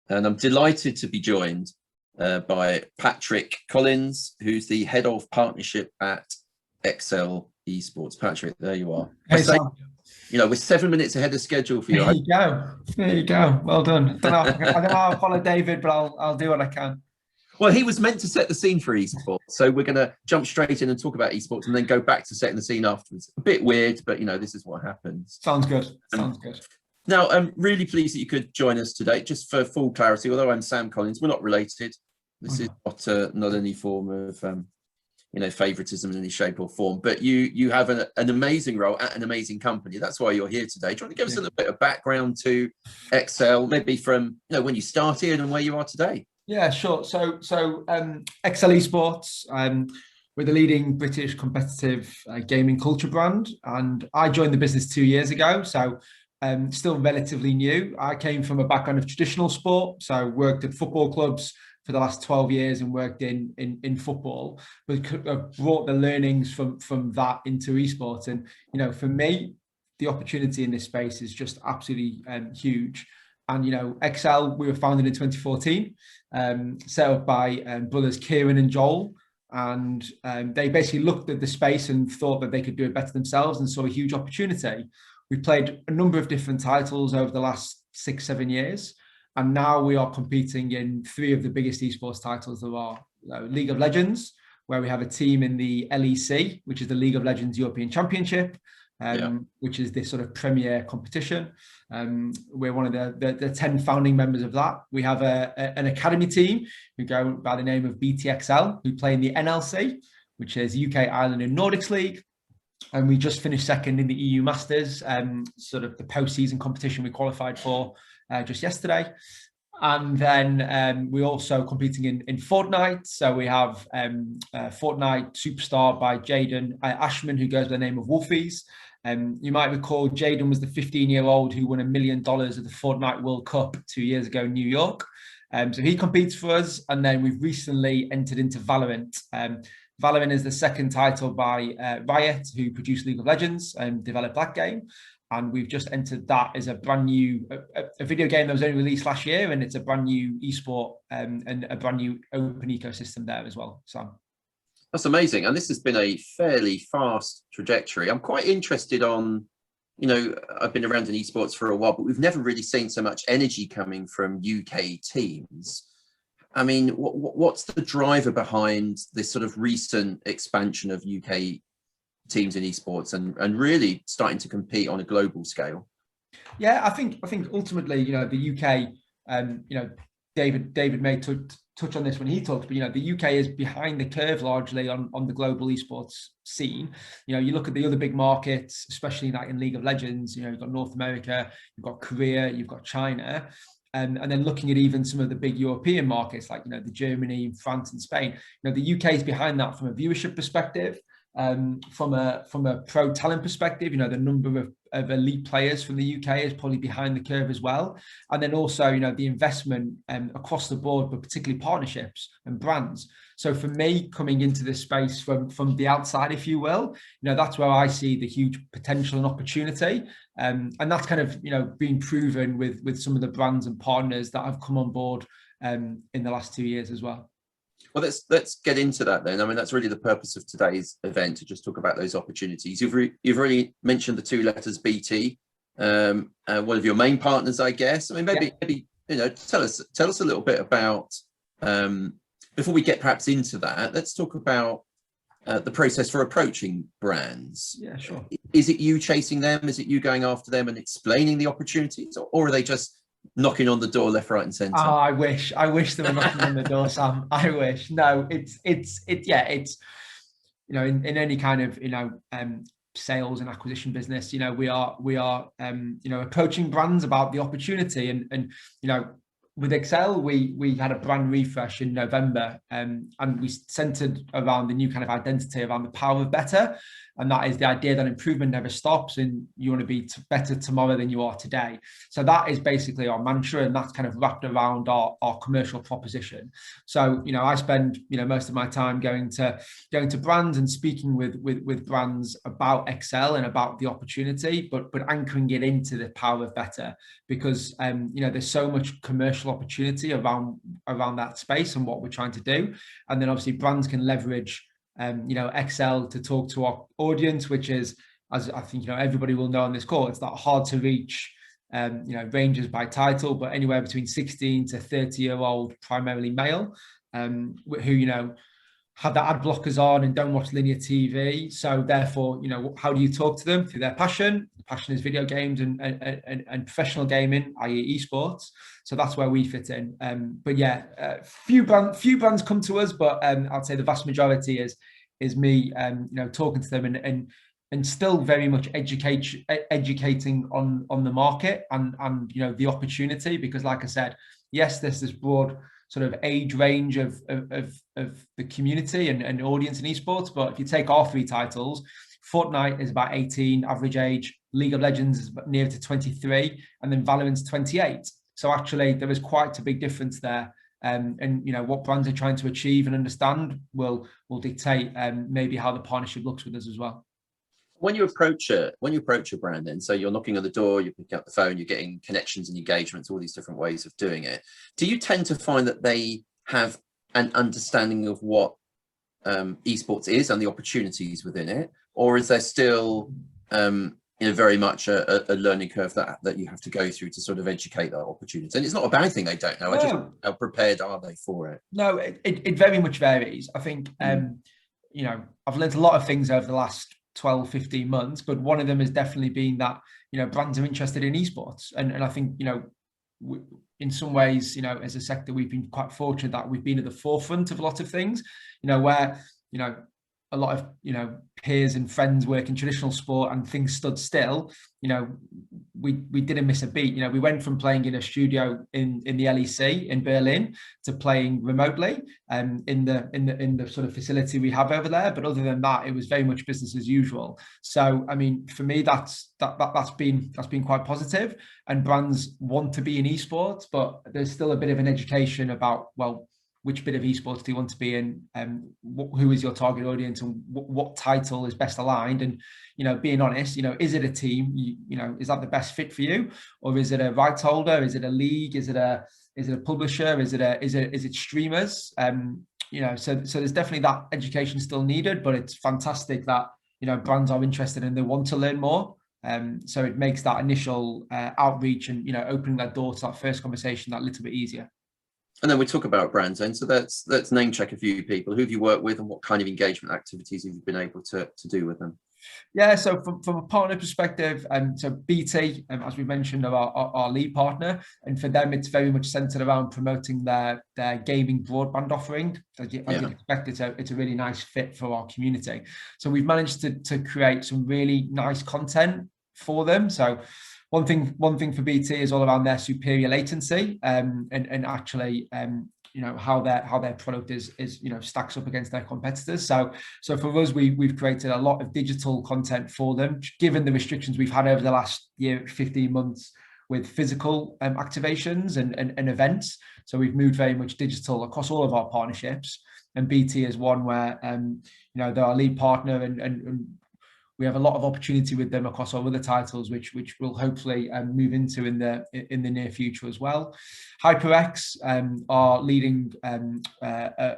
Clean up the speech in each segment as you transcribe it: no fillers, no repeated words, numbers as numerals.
and I'm delighted to be joined by Patrick Collins, who's the head of partnership at Excel Esports. Patrick, there you are. Hey, Sam. We're 7 minutes ahead of schedule for you. There you go. There you go. Well done. I don't know how to follow David, but I'll do what I can. Well, he was meant to set the scene for esports, so we're going to jump straight in and talk about esports, and then go back to setting the scene afterwards. A bit weird, but this is what happens. Sounds good. Sounds good. Now, I'm really pleased that you could join us today. Just for full clarity, although I'm Sam Collins, we're not related. This is not any form of favoritism in any shape or form. But you have an amazing role at an amazing company. That's why you're here today. Do you want to give us a little bit of background to Excel, maybe from when you started and where you are today? Yeah, sure. So Excel Esports, we're the leading British competitive gaming culture brand, and I joined the business 2 years ago. So still relatively new. I came from a background of traditional sport, so worked at football clubs for the last 12 years and worked in football, but brought the learnings from that into esports. And for me, the opportunity in this space is just absolutely huge. And Excel, we were founded in 2014, set up by brothers Kieran and Joel, and they basically looked at the space and thought that they could do it better themselves and saw a huge opportunity. We played a number of different titles over the last 6-7 years, and now we are competing in 3 of the biggest esports titles there are. League of Legends, where we have a team in the LEC, which is the League of Legends European Championship, which is this sort of premier competition. We're one of the 10 founding members of that. We have an academy team who go by the name of BTXL, who play in the NLC, which is UK, Ireland and Nordics League. And we just finished second in the EU Masters, sort of the post-season competition we qualified for just yesterday. And then we're also competing in Fortnite. So we have Fortnite Superstar by Jaden Ashman, who goes by the name of Wolfies. You might recall Jaden was the 15-year-old who won $1 million at the Fortnite World Cup 2 years ago in New York. So he competes for us. And then we've recently entered into Valorant. Valorant is the second title by Riot, who produced League of Legends and developed that game. And we've just entered that as a brand new a video game that was only released last year, and it's a brand new esport and a brand new open ecosystem there as well. So that's amazing, and this has been a fairly fast trajectory. I'm quite interested on, I've been around in esports for a while, but we've never really seen so much energy coming from UK teams. I mean, what's the driver behind this sort of recent expansion of UK teams in esports and really starting to compete on a global scale? Yeah, I think ultimately, the UK, David may touch on this when he talks, but the UK is behind the curve largely on the global esports scene. You look at the other big markets, especially like in League of Legends. You've got North America, you've got Korea, you've got China. And then looking at even some of the big European markets like the Germany, France, and Spain, the UK is behind that from a viewership perspective. From a pro talent perspective, the number of elite players from the UK is probably behind the curve as well. And then also, the investment across the board, but particularly partnerships and brands. So for me, coming into this space from the outside, if you will, that's where I see the huge potential and opportunity. And that's kind of, being proven with some of the brands and partners that have come on board in the last 2 years as well. Well, let's get into that then. I mean, that's really the purpose of today's event, to just talk about those opportunities. You've already mentioned the 2 letters BT, one of your main partners, I guess. I mean, maybe tell us a little bit about, before we get perhaps into that, let's talk about the process for approaching brands. Yeah, sure. Is it you chasing them? Is it you going after them and explaining the opportunities, or are they just knocking on the door left, right, and centre? Oh, I wish they were knocking on the door, Sam. I wish. No, it's in any kind of sales and acquisition business, we are approaching brands about the opportunity, and with Excel, we had a brand refresh in November, and we centered around the new kind of identity around the power of better. and that is the idea that improvement never stops, and you want to be better tomorrow than you are today. So that is basically our mantra, and that's kind of wrapped around our commercial proposition. So, you know, I spend, you know, most of my time going to brands and speaking with brands about Excel and about the opportunity, but anchoring it into the power of better, because you know, there's so much commercial opportunity around that space and what we're trying to do. And then obviously brands can leverage you know, Excel to talk to our audience, which is, as I think, you know, everybody will know on this call, it's that hard to reach, you know, ranges by title, but anywhere between 16 to 30-year-old, primarily male, who, you know, have their ad blockers on and don't watch linear TV. So therefore, you know, how do you talk to them? Through their passion. The passion is video games and professional gaming, i.e. esports. So that's where we fit in. But yeah, few brands come to us, but I'd say the vast majority is me, you know, talking to them and still very much educating on the market and you know, the opportunity, because like I said, yes, there's this broad sort of age range of the community and audience in esports. But if you take our 3 titles, Fortnite is about 18 average age, League of Legends is near to 23, and then Valorant's 28. So actually there is quite a big difference there. And you know, what brands are trying to achieve and understand will dictate maybe how the partnership looks with us as well. When you approach a brand, then, so you're knocking on the door, you're picking up the phone, you're getting connections and engagements, all these different ways of doing it. Do you tend to find that they have an understanding of what esports is and the opportunities within it, or is there still you know, very much a learning curve that you have to go through to sort of educate that opportunity? And it's not a bad thing they don't know. No. Just how prepared are they for it? No, it very much varies. I think you know, I've learned a lot of things over the last 12, 15 months, but one of them has definitely been that, you know, brands are interested in esports. And I think, you know, in some ways, you know, as a sector, we've been quite fortunate that we've been at the forefront of a lot of things, you know, where, you know, a lot of, you know, peers and friends work in traditional sport and things stood still. You know, we didn't miss a beat. You know, we went from playing in a studio in the LEC in Berlin to playing remotely in the sort of facility we have over there. But other than that, it was very much business as usual. So I mean, for me, that's been quite positive. And brands want to be in esports, but there's still a bit of an education about, well, which bit of esports do you want to be in, who is your target audience, and what title is best aligned? And, you know, being honest, you know, is it a team? You know, is that the best fit for you, or is it a rights holder? Is it a league? Is it a publisher? Is it streamers? You know, so there's definitely that education still needed, but it's fantastic that, you know, brands are interested and they want to learn more. So it makes that initial outreach and, you know, opening that door to that first conversation that little bit easier. And then we talk about brands, and so let's name check a few people. Who have you worked with, and what kind of engagement activities have you been able to do with them? Yeah, so from a partner perspective, so BT, as we mentioned, are our lead partner, and for them, it's very much centered around promoting their gaming broadband offering. As you'd expect, it's a really nice fit for our community. So we've managed to create some really nice content for them. So one thing for BT is all around their superior latency and actually you know, how their product is you know, stacks up against their competitors. So for us, we've created a lot of digital content for them, given the restrictions we've had over the last year, 15 months with physical activations and events. So we've moved very much digital across all of our partnerships, and BT is one where you know, they're our lead partner, and we have a lot of opportunity with them across our other titles, which we'll hopefully move into in the near future as well. HyperX are leading a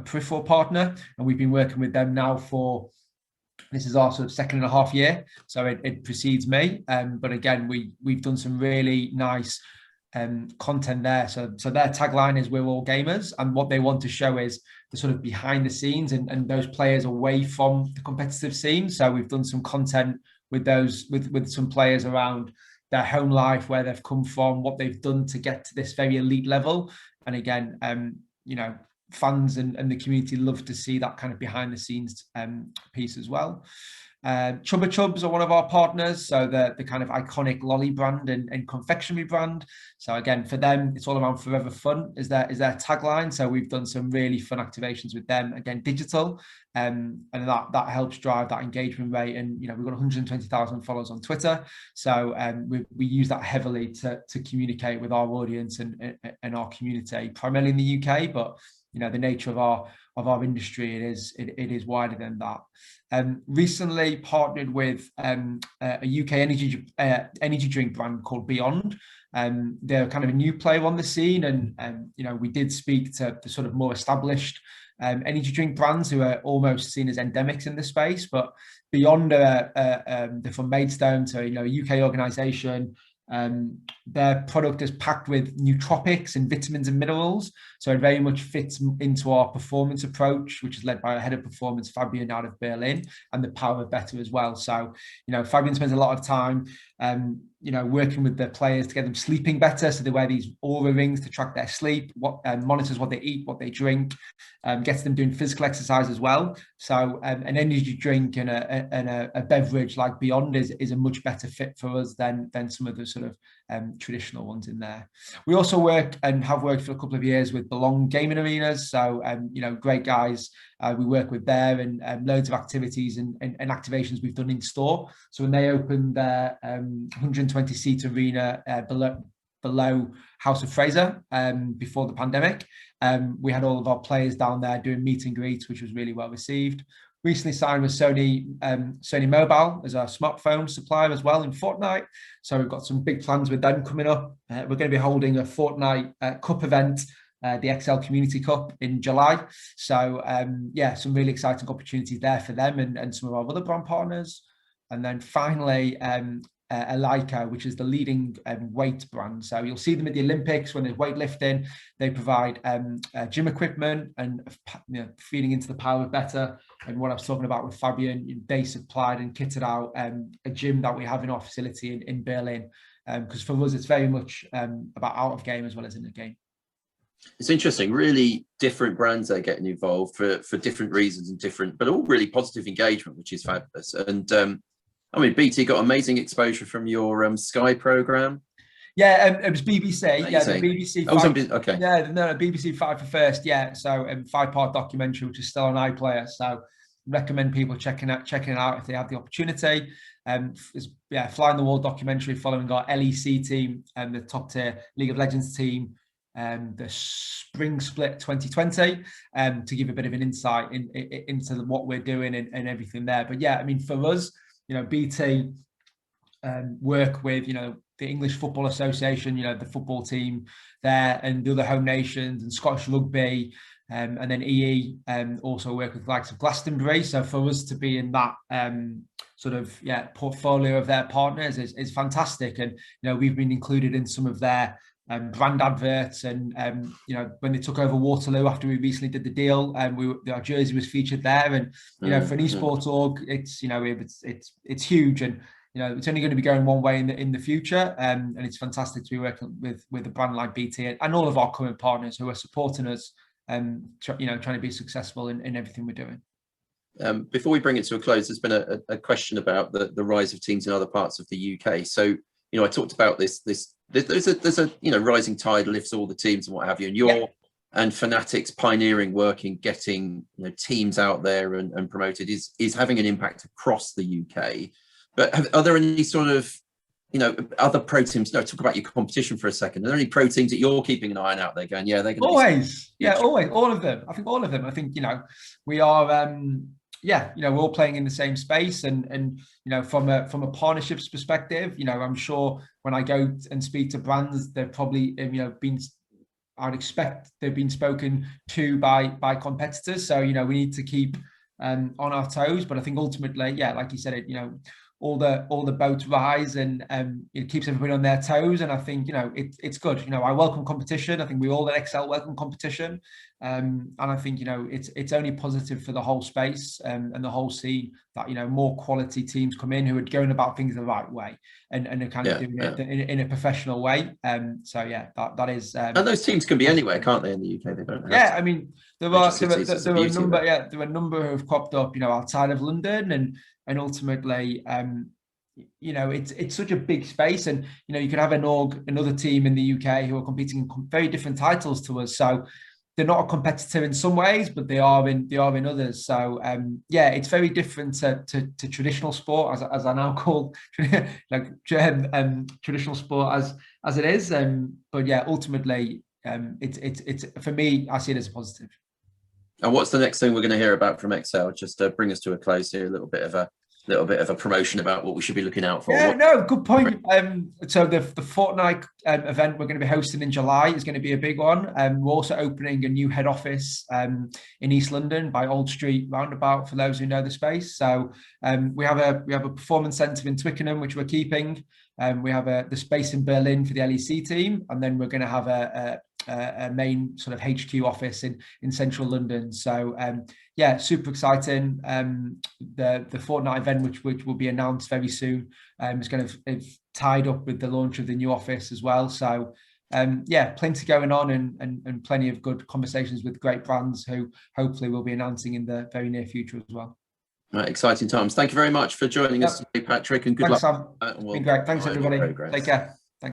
peripheral partner, and we've been working with them now for, this is our sort of 2.5 year, so it precedes me. But again, we've done some really nice content there. So their tagline is "We're all gamers," and what they want to show is the sort of behind the scenes and those players away from the competitive scene. So we've done some content with those with some players around their home life, where they've come from, what they've done to get to this very elite level. And again, you know, fans and the community love to see that kind of behind the scenes piece as well. Chubba Chubs are one of our partners, so the kind of iconic lolly brand and confectionery brand. So again, for them, it's all around forever fun is their tagline. So we've done some really fun activations with them, again, digital, and that helps drive that engagement rate. And we've got 120,000 followers on Twitter, so we use that heavily to communicate with our audience and our community, primarily in the UK, but the nature of our industry, it is wider than that. Recently partnered with a UK energy drink brand called Beyond. They're kind of a new player on the scene, and we did speak to the sort of more established energy drink brands who are almost seen as endemics in the space, but Beyond, they're from Maidstone, so a UK organisation. Their product is packed with nootropics and vitamins and minerals, so it very much fits into our performance approach, which is led by our head of performance, Fabian, out of Berlin, and the Power of Better as well. So Fabian spends a lot of time working with the players to get them sleeping better, so they wear these Aura rings to track their sleep, monitors what they eat, what they drink, gets them doing physical exercise as well. So an energy drink and a beverage like Beyond is a much better fit for us than some of the sort of traditional ones in there. We also work and have worked for a couple of years with Belong Gaming Arenas, so great guys. We work with there, and loads of activities and activations we've done in store. So when they opened their 120-seat arena below House of Fraser before the pandemic, we had all of our players down there doing meet and greets, which was really well received. Recently signed with Sony Mobile as our smartphone supplier as well in Fortnite. So we've got some big plans with them coming up. We're going to be holding a Fortnite Cup event, the XL Community Cup, in July. So some really exciting opportunities there for them and some of our other brand partners. And then finally, Eleiko, which is the leading weight brand. So you'll see them at the Olympics when there's weightlifting. They provide gym equipment and feeding into the Power of Better. And what I was talking about with Fabian, they supplied and kitted out a gym that we have in our facility in Berlin. Because for us, it's very much about out of game as well as in the game. It's interesting, really different brands that are getting involved for different reasons and but all really positive engagement, which is fabulous. And BT got amazing exposure from your Sky program. Yeah, it was BBC. Amazing. Yeah, the BBC. Okay. Yeah, no, BBC Fight for First. Yeah, so 5-part documentary, which is still on iPlayer. So recommend people checking it out if they have the opportunity. It's fly on the wall documentary following our LEC team and the top tier League of Legends team. The Spring Split 2020, to give a bit of an insight into what we're doing and everything there. But yeah, for us, BT work with the English Football Association, the football team there, and the other home nations and Scottish Rugby, and then EE also work with the likes of Glastonbury. So for us to be in that portfolio of their partners is fantastic, and we've been included in some of their brand adverts, and when they took over Waterloo after we recently did the deal, our jersey was featured there, and for an esports org, it's huge, and it's only going to be going one way in the future, and it's fantastic to be working with a brand like BT and all of our current partners who are supporting us, trying to be successful in everything we're doing. Before we bring it to a close, there's been a question about the rise of teams in other parts of the UK. So I talked about this. There's a rising tide lifts all the teams and what have you, and and Fnatic's pioneering work in getting teams out there and promoted is having an impact across the UK. But are there any sort of other pro teams? No, talk about your competition for a second. Are there any pro teams that you're keeping an eye on out there going, they're going to always, always, all of them. I think all of them. I think we are. We're all playing in the same space, and from a partnerships perspective, I'm sure when I go and speak to brands, they've probably I'd expect they've been spoken to by competitors. So we need to keep on our toes. But I think ultimately, like you said, all the boats rise, and it keeps everybody on their toes. And I think it's good. I welcome competition. I think we all at Excel welcome competition. And I think, it's only positive for the whole space and the whole scene that, more quality teams come in who are going about things the right way and are kind of doing it in a professional way. So yeah, that is. And those teams can be anywhere, can't they? In the UK, they don't have. I mean, there were a number who have cropped up, outside of London, and ultimately, it's such a big space, and you could have another team in the UK who are competing in very different titles to us. So they're not a competitor in some ways, but they are in others. So it's very different to traditional sport, as I now call traditional sport as it is. But yeah, ultimately, it's for me, I see it as a positive. And what's the next thing we're going to hear about from Excel? Just to bring us to a close here, a little bit of a promotion about what we should be looking out for. Yeah, good point. So the Fortnite event we're going to be hosting in July is going to be a big one. We're also opening a new head office in East London by Old Street Roundabout, for those who know the space. So we have a performance centre in Twickenham, which we're keeping. We have the space in Berlin for the LEC team, and then we're going to have a main sort of HQ office in central London. So super exciting. The Fortnite event, which will be announced very soon, is going to tied up with the launch of the new office as well. So plenty going on, and plenty of good conversations with great brands who hopefully will be announcing in the very near future as well. Right, exciting times. Thank you very much for joining us today, Patrick, and good luck. Thanks, Sam. Been great. Thanks, everybody. Take care.